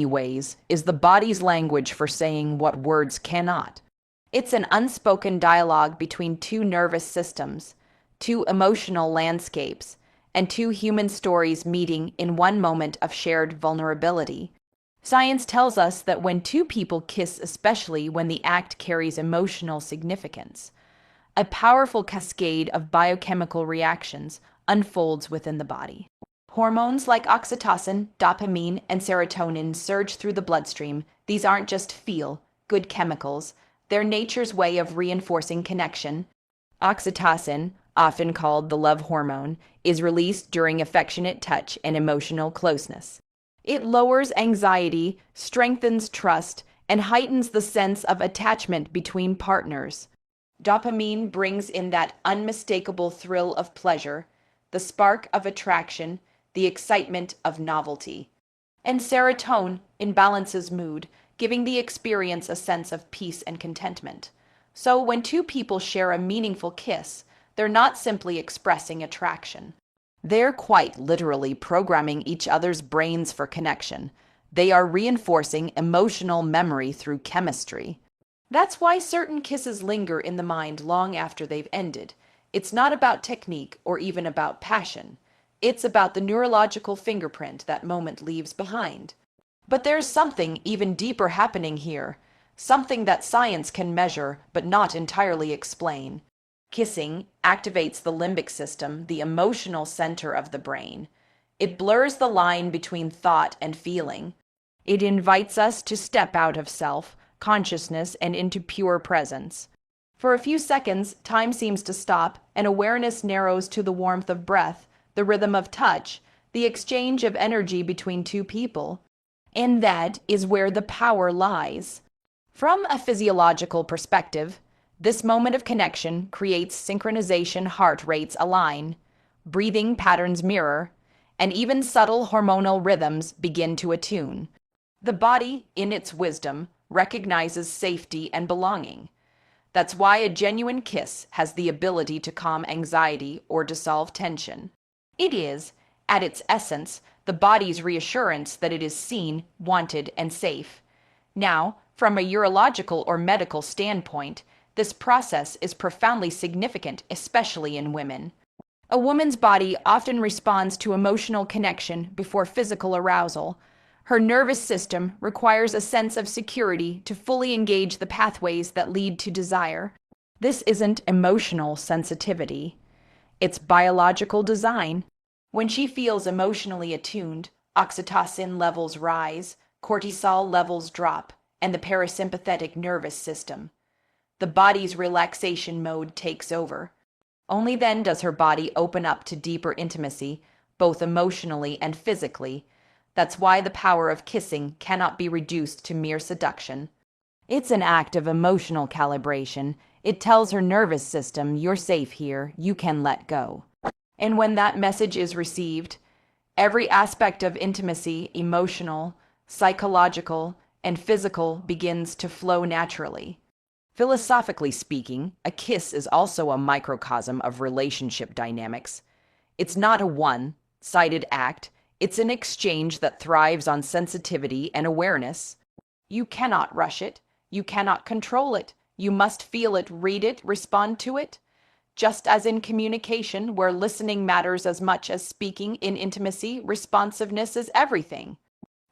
ways, is the body's language for saying what words cannot. It's an unspoken dialogue between two nervous systems, two emotional landscapes, and two human stories meeting in one moment of shared vulnerability. Science tells us that when two people kiss, especially when the act carries emotional significance, a powerful cascade of biochemical reactions unfolds within the body. Hormones like oxytocin, dopamine, and serotonin surge through the bloodstream. These aren't just feel-good chemicals, they're nature's way of reinforcing connection. Oxytocin, often called the love hormone, is released during affectionate touch and emotional closeness. It lowers anxiety, strengthens trust, and heightens the sense of attachment between partners. Dopamine brings in that unmistakable thrill of pleasure, the spark of attraction, the excitement of novelty. And serotonin balances mood, giving the experience a sense of peace and contentment. So when two people share a meaningful kiss, they're not simply expressing attraction. They're quite literally programming each other's brains for connection. They are reinforcing emotional memory through chemistry. That's why certain kisses linger in the mind long after they've ended. It's not about technique or even about passion. It's about the neurological fingerprint that moment leaves behind. But there's something even deeper happening here, something that science can measure but not entirely explain. Kissing activates the limbic system, the emotional center of the brain. It blurs the line between thought and feeling. It invites us to step out of self, consciousness, and into pure presence. For a few seconds, time seems to stop, and awareness narrows to the warmth of breath, the rhythm of touch, the exchange of energy between two people. And that is where the power lies. From a physiological perspective, this moment of connection creates synchronization, heart rates align, breathing patterns mirror, and even subtle hormonal rhythms begin to attune. The body, in its wisdom, recognizes safety and belonging. That's why a genuine kiss has the ability to calm anxiety or dissolve tension. It is, at its essence, the body's reassurance that it is seen, wanted, and safe. Now, from a urological or medical standpoint, this process is profoundly significant, especially in women. A woman's body often responds to emotional connection before physical arousal. Her nervous system requires a sense of security to fully engage the pathways that lead to desire. This isn't emotional sensitivity. It's biological design. When she feels emotionally attuned, oxytocin levels rise, cortisol levels drop, and the parasympathetic nervous system. The body's relaxation mode takes over. Only then does her body open up to deeper intimacy, both emotionally and physically. That's why the power of kissing cannot be reduced to mere seduction. It's an act of emotional calibration. It tells her nervous system, you're safe here, you can let go. And when that message is received, every aspect of intimacy, emotional, psychological, and physical, begins to flow naturally. Philosophically speaking, a kiss is also a microcosm of relationship dynamics. It's not a one-sided act. It's an exchange that thrives on sensitivity and awareness. You cannot rush it. You cannot control it. You must feel it, read it, respond to it. Just as in communication, where listening matters as much as speaking, in intimacy, responsiveness is everything.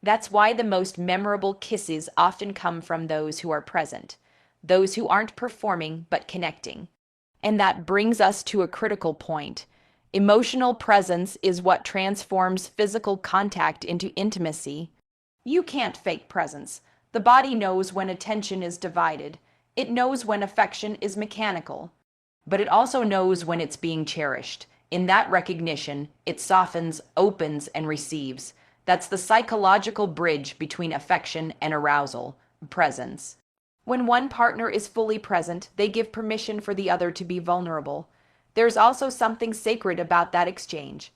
That's why the most memorable kisses often come from those who are present, those who aren't performing but connecting. And that brings us to a critical point. Emotional presence is what transforms physical contact into intimacy. You can't fake presence. The body knows when attention is divided. It knows when affection is mechanical. But it also knows when it's being cherished. In that recognition, it softens, opens, and receives. That's the psychological bridge between affection and arousal, presence. When one partner is fully present, they give permission for the other to be vulnerable. There's also something sacred about that exchange.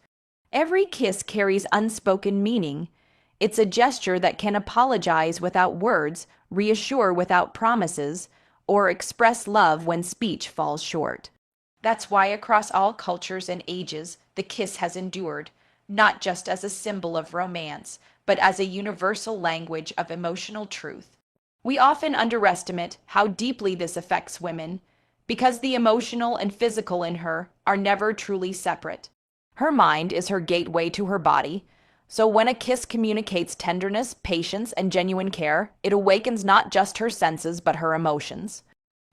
Every kiss carries unspoken meaning. It's a gesture that can apologize without words, reassure without promises, or express love when speech falls short. That's why across all cultures and ages, the kiss has endured, not just as a symbol of romance, but as a universal language of emotional truth. We often underestimate how deeply this affects women because the emotional and physical in her are never truly separate. Her mind is her gateway to her body, so when a kiss communicates tenderness, patience, and genuine care, it awakens not just her senses but her emotions.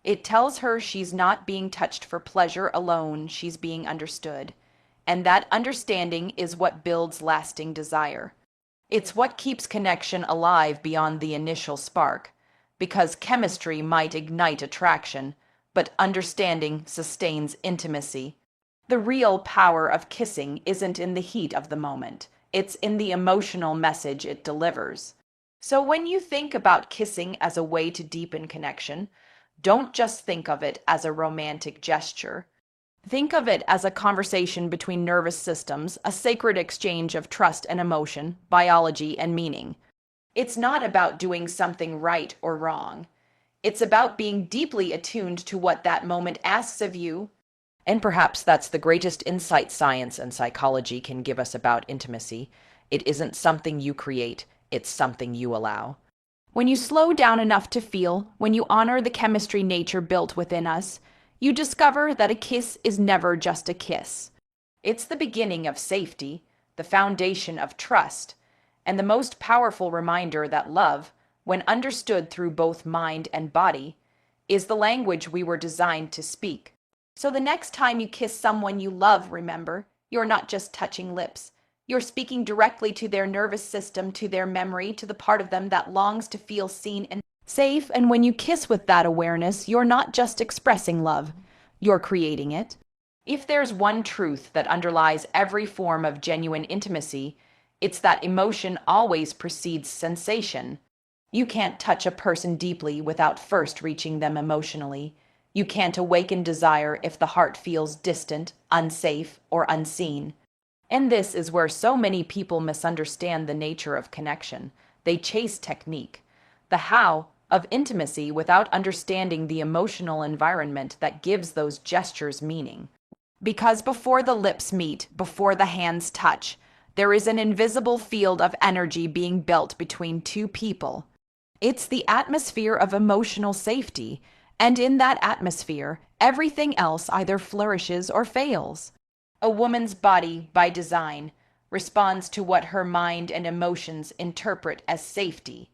It tells her she's not being touched for pleasure alone, she's being understood. And that understanding is what builds lasting desire. It's what keeps connection alive beyond the initial spark, because chemistry might ignite attraction, but understanding sustains intimacy. The real power of kissing isn't in the heat of the moment, it's in the emotional message it delivers. So when you think about kissing as a way to deepen connection, don't just think of it as a romantic gesture. Think of it as a conversation between nervous systems, a sacred exchange of trust and emotion, biology and meaning. It's not about doing something right or wrong. It's about being deeply attuned to what that moment asks of you. And perhaps that's the greatest insight science and psychology can give us about intimacy. It isn't something you create, it's something you allow. When you slow down enough to feel, when you honor the chemistry nature built within us, you discover that a kiss is never just a kiss. It's the beginning of safety, the foundation of trust, and the most powerful reminder that love, when understood through both mind and body, is the language we were designed to speak. So the next time you kiss someone you love, remember, you're not just touching lips. You're speaking directly to their nervous system, to their memory, to the part of them that longs to feel seen and safe. And when you kiss with that awareness, you're not just expressing love, you're creating it. If there's one truth that underlies every form of genuine intimacy, it's that emotion always precedes sensation. You can't touch a person deeply without first reaching them emotionally. You can't awaken desire if the heart feels distant, unsafe, or unseen. And this is where so many people misunderstand the nature of connection. They chase technique, the how of intimacy, without understanding the emotional environment that gives those gestures meaning. Because before the lips meet, before the hands touch, there is an invisible field of energy being built between two people. It's the atmosphere of emotional safety, and in that atmosphere, everything else either flourishes or fails. A woman's body, by design, responds to what her mind and emotions interpret as safety.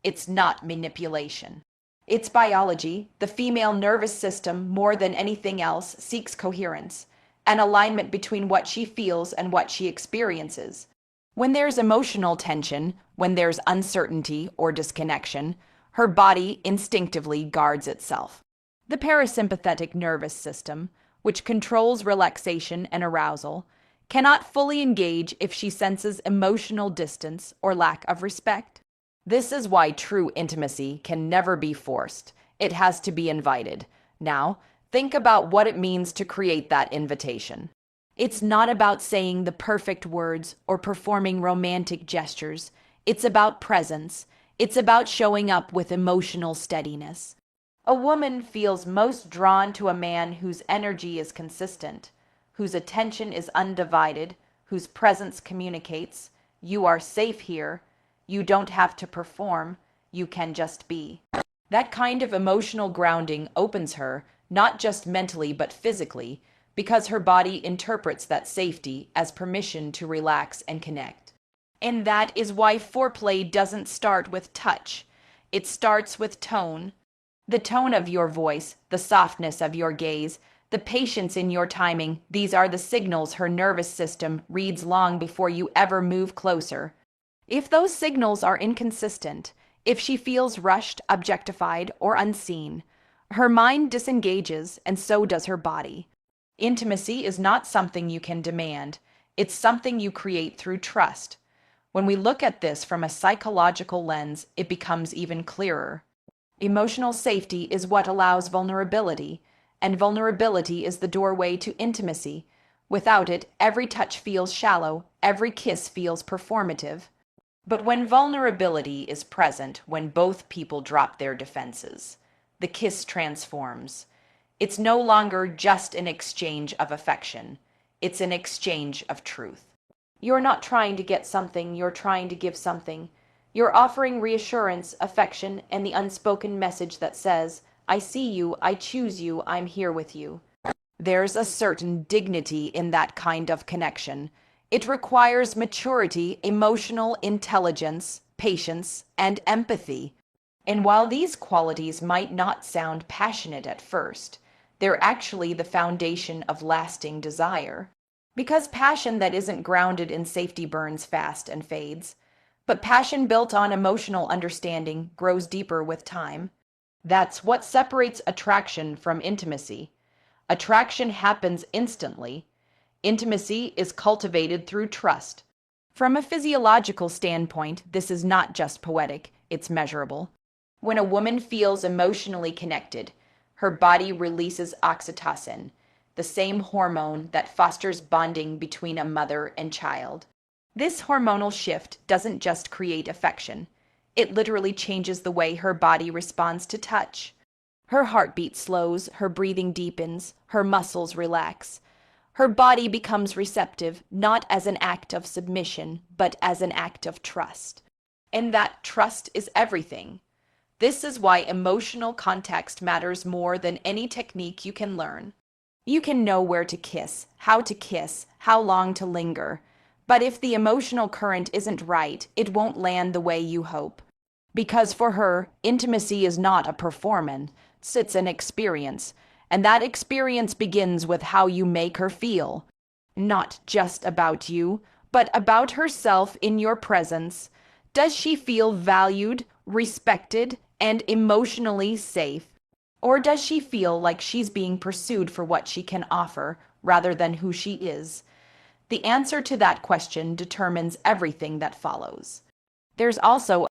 It's not manipulation. It's biology. The female nervous system, more than anything else, seeks coherence, an alignment between what she feels and what she experiences. When there's emotional tension, when there's uncertainty or disconnection, her body instinctively guards itself. The parasympathetic nervous system, which controls relaxation and arousal, cannot fully engage if she senses emotional distance or lack of respect. This is why true intimacy can never be forced. It has to be invited. Now, think about what it means to create that invitation. It's not about saying the perfect words or performing romantic gestures. It's about presence. It's about showing up with emotional steadiness. A woman feels most drawn to a man whose energy is consistent, whose attention is undivided, whose presence communicates, "You are safe here. You don't have to perform. You can just be." That kind of emotional grounding opens her, not just mentally but physically, because her body interprets that safety as permission to relax and connect. And that is why foreplay doesn't start with touch. It starts with tone. The tone of your voice, the softness of your gaze, the patience in your timing, these are the signals her nervous system reads long before you ever move closer. If those signals are inconsistent, if she feels rushed, objectified, or unseen, her mind disengages and so does her body. Intimacy is not something you can demand. It's something you create through trust. When we look at this from a psychological lens, it becomes even clearer. Emotional safety is what allows vulnerability, and vulnerability is the doorway to intimacy. Without it, every touch feels shallow, every kiss feels performative. But when vulnerability is present, when both people drop their defenses, the kiss transforms. It's no longer just an exchange of affection. It's an exchange of truth. You're not trying to get something, you're trying to give something. You're offering reassurance, affection, and the unspoken message that says, I see you, I choose you, I'm here with you. There's a certain dignity in that kind of connection. It requires maturity, emotional intelligence, patience, and empathy. And while these qualities might not sound passionate at first, they're actually the foundation of lasting desire. Because passion that isn't grounded in safety burns fast and fades. But passion built on emotional understanding grows deeper with time. That's what separates attraction from intimacy. Attraction happens instantly. Intimacy is cultivated through trust. From a physiological standpoint, this is not just poetic, it's measurable. When a woman feels emotionally connected, her body releases oxytocin, the same hormone that fosters bonding between a mother and child. This hormonal shift doesn't just create affection, it literally changes the way her body responds to touch. Her heartbeat slows, her breathing deepens, her muscles relax. Her body becomes receptive, not as an act of submission, but as an act of trust. And that trust is everything. This is why emotional context matters more than any technique you can learn. You can know where to kiss, how long to linger. But if the emotional current isn't right, it won't land the way you hope. Because for her, intimacy is not a performance, it's an experience. And that experience begins with how you make her feel. Not just about you, but about herself in your presence. Does she feel valued, respected, and emotionally safe? Or does she feel like she's being pursued for what she can offer rather than who she is? The answer to that question determines everything that follows. There's also